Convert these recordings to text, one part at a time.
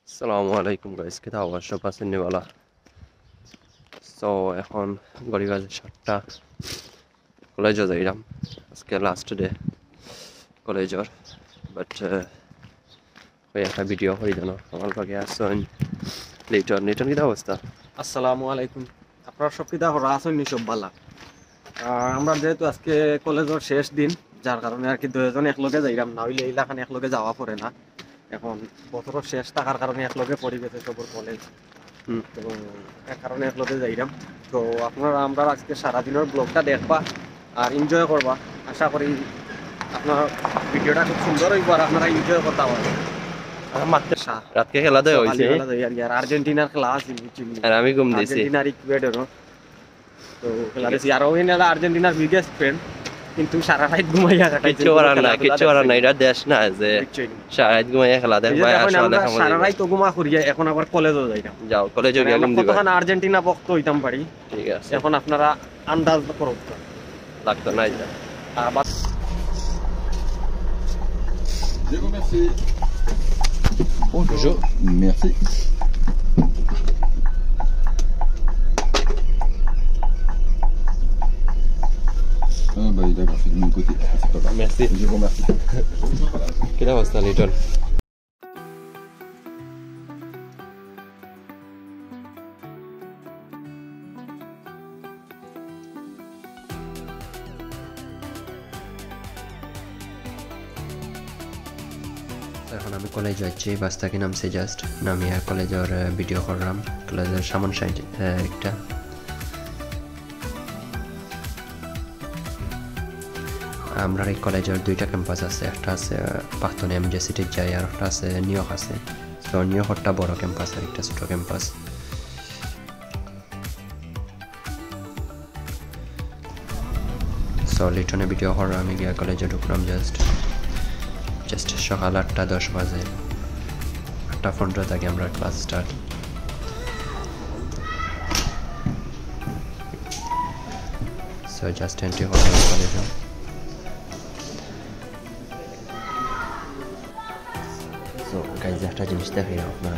আসসালামু আলাইকুম গাইস, কি খবর? সব আছেন নিওয়ালা? সো এখন ঘড়ি বাজে 7টা। কলেজে যাইলাম, আজকে লাস্ট ডে কলেজের। বাট ওই একটা ভিডিও হয়ে গেল আমার বাগে আসছেন লিটন। লিটন কি অবস্থা? আসসালামু আলাইকুম। আপনারা সব কিতা করা আছেন নি? সব ভালো? আমরা যেহেতু আজকে কলেজের শেষ দিন, যার কারণে আর কি দুজন একলগে যাইলাম, না হইলে এইলাখান একলগে যাওয়া পড়ে না। এখন বছরের শেষ থাকার কারণে একলগে পড়ে গেছে সবর কলেজ, তো এক কারণে একলগে যাইলাম। তো আপনারা আমরা আজকে সারাদিনের ব্লগটা দেখবা আর এনজয় করবা। আশা করি আপনার ভিডিওটা খুব সুন্দর হইব আর আপনারা এনজয় করতে পারবেন। রাতকে খেলা দেওয়া হয়েছে আর আর্জেন্টিনার খেলা আছে, আর আমি ঘুম দিয়েছি। আর্জেন্টিনার ইকুয়েডর, তো খেলা দেখছি। আর ওই আর্জেন্টিনার বিগেস্ট ফ্যান, কিন্তু সারা রাত ঘুমাইয়া কাটাইছে। কিচ্ছু করার না, এটা দেশ না যে সারা রাত ঘুমাইয়া খেলা দেখবা। সারা রাত তো ঘুমা করিয়া এখন আবার কলেজও যাইতাম। যাও কলেজে গিয়ে ঘুম দিবা। কতক্ষণ আর্জেন্টিনা পক্ষ হইতাম পারি, ঠিক আছে। এখন আপনারা আন্দাজ করো লাগতো না এটা। Diego, merci. Bonjour. Merci. Ah bah il a fait de mon côté, c'est pas grave. Merci. Je vous remercie. Quelle অবস্থা লিটন? এখন আমি কলেজ যাচ্ছি, বাস থেকে নামছি, জাস্ট নামিয়ে কলেজের ভিডিও করলাম। কলেজের সামন সাইড একটা আমরা এই কলেজের দুইটা ক্যাম্পাস আছে, একটা আছে পাখতনে এমজে সিটির যাই, আর একটা আছে নিউইয়র্ক আছে। তো নিউইয়র্কটা বড় ক্যাম্পাস আর একটা ছোট ক্যাম্পাস। সো লিটনে ভিডিও করলাম, আমি গিয়ে কলেজে ঢুকলাম জাস্ট সকাল 8:10 বাজে। 8:15 থেকে আমরা class start. So just entry করলাম কলেজে। সো গাইজ একটা জিনিস দেখি আপনার,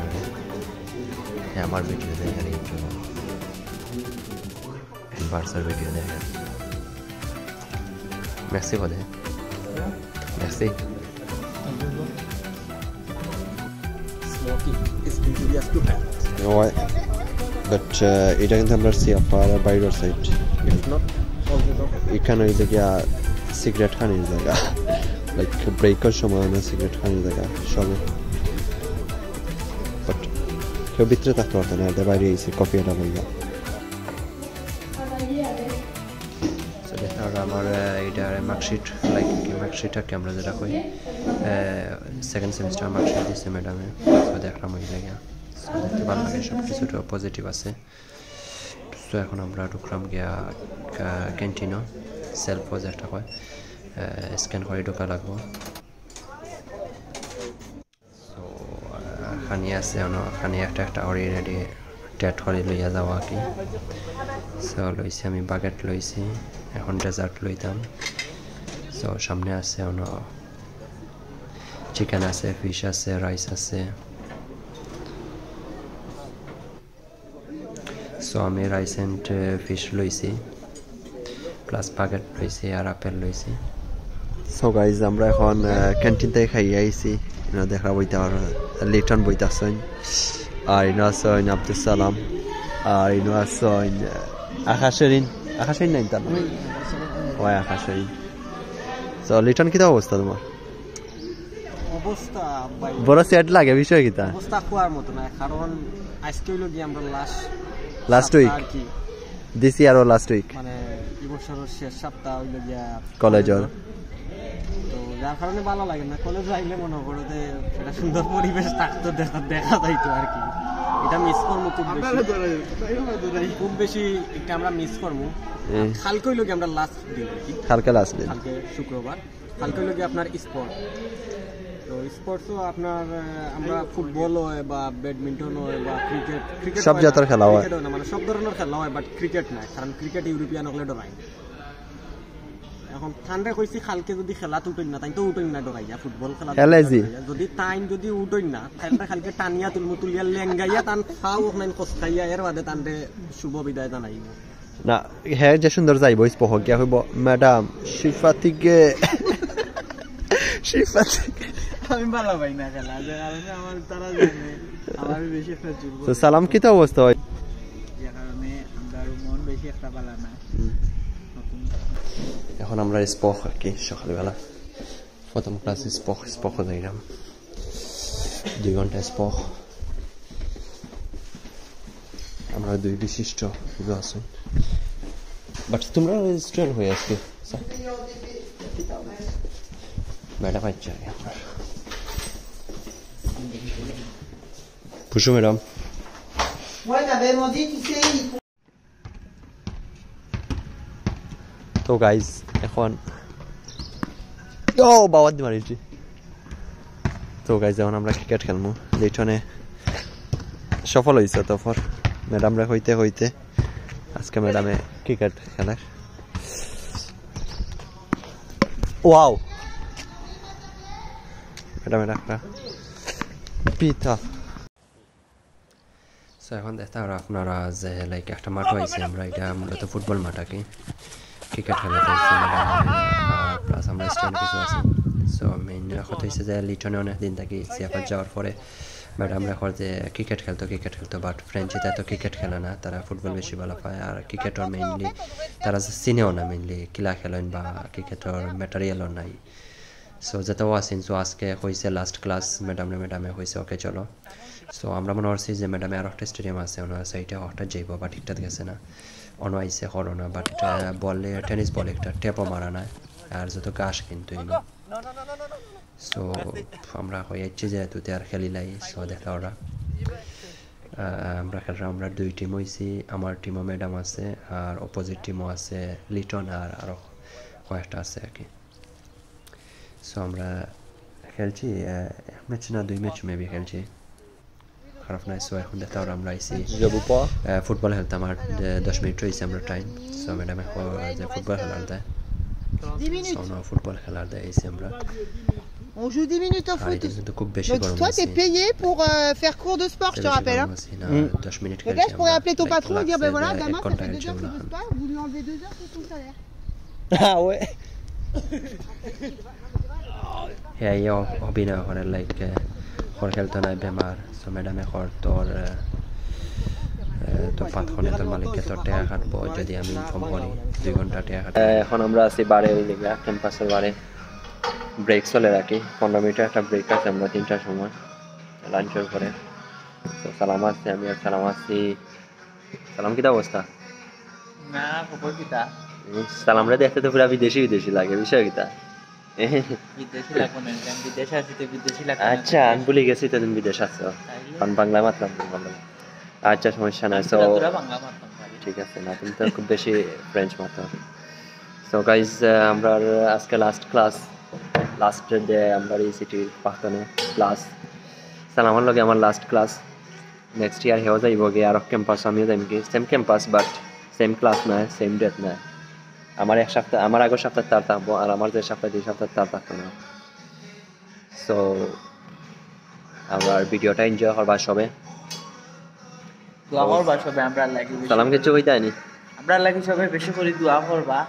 আমার ভিডিও দেখেন, একটু ইনভার্সার ভিডিও দেখেন। মেসি বলে মেসি এটা কিন্তু আমরা সিয়াপার বাইরের সাইড, এখানে ওই জায়গা সিগারেট খানির জায়গা, লাইক ব্রেকের সময় না সিগারেট খানির জায়গা সবে। বাট কেউ ভিতরে থাকতে পারতো না, এদের বাইরে এসে কফি এটা বললাম। আমার এইটার মার্কশিট, লাইক মার্কশিটটাকে আমরা যেটা কই সেকেন্ড সেমিস্টার মার্কশিট দিচ্ছে ম্যাডামে। তো দেখলাম ওই জায়গা, দেখতে ভালো লাগে, সব কিছু পজিটিভ আছে। তো এখন আমরা ঢুকলাম গিয়া ক্যান্টিনও, সেলফ যেটা কয়, স্ক্যান করে ঢোকা লাগবো। সো খানি আছে, খানি একটা অলরেডি টেট করে লইয়া যাওয়া কি। সো লইছি আমি বাগেট লইছি, এখন ডেজার্ট লইতাম। সো সামনে আছে চিকেন আছে, ফিশ আছে, রাইস আছে। সো আমি রাইস অ্যান্ড ফিশ লইছি, প্লাস বাগেট লইছি আর আপেল লইছি। সো গাইজ আমরা এখন ক্যান্টিন থেকে খাইয়ে আইছি। এনা দেখা বইতে আর লিটন বইতে আসেন, আর ইনো আসেন আব্দুল সালাম, আর ইনো আসেন আকাশেরিন নাই তার নাম, ওই আকাশেরিন। সো লিটন কিতা অবস্থা তোমার? অবস্থা বড় সেট লাগে বিষয় কিতা? অবস্থা কোয়ার মতো না, কারণ আজকে হইলো গিয়ে আমরা লাস্ট উইক দিস ইয়ার ও লাস্ট উইক, মানে এই বছরের শেষ সপ্তাহ হইলো গিয়া কলেজের। তো যার কারণে ভালো লাগে না, কলেজে আইলে মনে করো যে একটা সুন্দর পরিবেশ থাকতো, দেখা যাইতো আর কি। এটা মিস করবো খুব বেশি, এটা আমরা মিস করবো। কালকে হইলো গিয়ে আমরা লাস্ট দিন আর কি, কালকে শুক্রবার। কালকে হইলো গিয়ে আপনার স্পোর্ট, তো স্পোর্টসও আপনার আমরা ফুটবল হয় বা ব্যাডমিন্টন হয় বা ক্রিকেট সব জাতের খেলা হয় না, মানে সব ধরনের খেলা হয়, বাট ক্রিকেট নাই, কারণ ক্রিকেট ইউরোপিয়ান হলে ডরাই। এখন ঠান্ডা কইছি খালকে যদি খেলা উঠই না তাই তো উঠই না ডরাইয়া ফুটবল খেলা যদি টাইম যদি উঠই না তাহলে খালকে টানিয়া তুলিয়া লেঙ্গাইয়া তান খাও ওখানে কষ্টাইয়া এর বাদে তানতে শুভ বিদায় জানাইব না হ্যাঁ যে সুন্দর যাইব স্পহ গিয়া হইব ম্যাডাম শিফাতিকে আমি ভালো পাই না খেলা আমার তারা জানে আমার বেশি একটা জুড়ব তো সালাম কি তো অবস্থা হয় যে কারণে আমরা মন বেশি একটা ভালো না এখন আমরা স্পহ আর কি সকালবেলা প্রথম ক্লাস স্পহ যাইলাম 2 ঘন্টা স্পহ আমরা 2 বিশিষ্ট আছে বাট তোমরা স্টুডেন্ট হয়ে আজকে ম্যাডাম আচ্ছা Bonjour madame. Ouais, t'avais demandé, tu sais, তো গাইজ এখন বাবার দি মারিছি তো গাইজ এখন আমরা ক্রিকেট খেলবো লিটনে সফল হয়েছে তো ফর ম্যাডামরা হইতে হইতে আজকে ম্যাডামে ক্রিকেট খেলার ওয়াও ম্যাডামে রাখা পিতা এখন দেখতে পারো আপনারা যে লাইক একটা মাঠ হয়েছে আমরা এটা মূলত ফুটবল মাঠ আর কি ক্রিকেট খেলাতে প্লাস আমরা স্টুডেন্ট কিছু আছি সো মেইন কথা হচ্ছে যে লিটনে অনেক দিন থাকি সিএফএস যাওয়ার পরে ম্যাডাম রেখর যে ক্রিকেট খেলতো বাট ফ্রেঞ্চিতে তো ক্রিকেট খেলে না তারা ফুটবল বেশি ভালো পায় আর ক্রিকেটর মেইনলি তারা চিনেও না মেইনলি কিলা খেলেন বা ক্রিকেটর ম্যাটেরিয়ালও নাই সো যেটাও আসেন সো আজকে হয়েছে লাস্ট ক্লাস ম্যাডামে হয়েছে ওকে চলো সো আমরা মনে করছি যে ম্যাডামে আরও একটা স্টেডিয়াম আছে ওনার সাইডে হঠাৎ যাইব বা ঠিকঠাক গেছে না অন আইসে করোনা বাট বললে টেনিস বল একটা টেপও মারা নাই আর যত গাছ কিন্তু সো আমরা হয়েছি যেহেতু আর খেলিলাই সো দেখা ওরা আমরা খেললাম আমরা 2 টিম হয়েছি আমার টিমও ম্যাডাম আছে আর অপোজিট টিমও আছে লিটন আর আরও কয়েকটা আছে আর কি সো আমরা খেলছি 1 ম্যাচ না 2 ম্যাচ মেবি খেলছি খারাপ নাই সো এখন দেখতে আমরা আইসি ফুটবল খেলতাম আর 10 মিনিট হয়েছে আমরা টাইম সো ম্যাডাম এখন যে ফুটবল খেলার দেয় 10 minutes. ফুটবল খেলার দেয় আইসি আমরা On joue 10 minutes au foot. Donc toi, t'es payé pour faire cours de sport, je te rappelle. Hein. Donc là, je pourrais appeler ton patron et dire, ben voilà, gamin, ça fait 2 heures que je sport, vous lui enlevez 2 heures sur ton salaire. Ah ouais. Yeah, অভিনয় করে like খর খেলতো না বেমার so ম্যাডামে খর তোর তো পাঁচক্ষণে তোর মালিককে তোর টাকা কাটবো যদি আমি ইনফর্ম করি 2 ঘন্টা টাকা কাটবো এখন আমরা আছি বারে ওই লেগে ক্যাম্পাসের বারে ব্রেক চলে রাখি 15 মিনিটের একটা ব্রেক আছে আমরা 3টার সময় লাঞ্চের পরে তো সালাম আসছে আমি আর সালাম আসছি সালাম কিটা অবস্থা না খবর কিটা সালাম রে দেখতে তো পুরো বিদেশি লাগে বিষয় কিটা বিদেশি লাগবে না আমি বিদেশে আছি তো বিদেশি লাগবে আচ্ছা আমি ভুলে গেছি তো তুমি বিদেশ আছো বাংলা মাতলাম বাংলা আচ্ছা সমস্যা নাই সো বাংলা মাতলাম ঠিক আছে না তুমি তো খুব বেশি ফ্রেঞ্চ মাতো সো গাইস আমরা আজকে লাস্ট ডে আমরা এই সিটি পাখতানে ক্লাস সালামার লগে আমার লাস্ট ক্লাস নেক্সট ইয়ার হেও যাইব গে আর ক্যাম্পাস আমিও যাইম কি same campus but same class না সেম ডেট না আমার এক সপ্তাহ আমার আগের সপ্তাহে তার থাকবো আর আমার যে সপ্তাহে 2 সপ্তাহ তার থাকতো না সো আমার ভিডিওটা এনজয় করবা সবে দোয়া করবা সবে আমরা লাগি সালাম কিছু কই দেয়নি আমরা লাগি সবে বেশি করে দোয়া করবা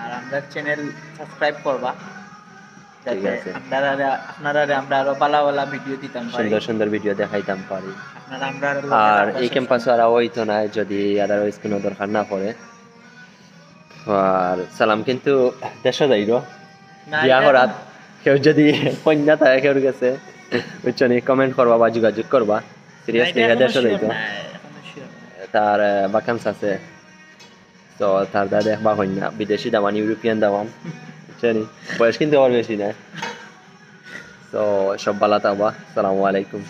আর আমরা চ্যানেল সাবস্ক্রাইব করবা ঠিক আছে আপনারা আমরা আরো ভালো ভিডিও দিতাম পারি সুন্দর ভিডিও দেখাইতাম পারি আপনারা আমরা আর এই ক্যাম্পাসে আর হইতো না যদি আদারওয়াইজ কোনো দরকার না পড়ে আর সালাম কিন্তু দেশে যাইরো বিয়া করাত কেউ যদি কন্যা থাকে কেউ গেছে বুঝছনি কমেন্ট করবা বা যোগাযোগ করবা সিরিয়াসলি দেশে যাইতো তার ভ্যাকেন্সি আছে তো তার দা দেখবা কন্যা বিদেশি দামান ইউরোপিয়ান দামান বুঝছনি বয়স কিন্তু আর বেশি না তো সব ভালো থাকবা আসসালামু আলাইকুম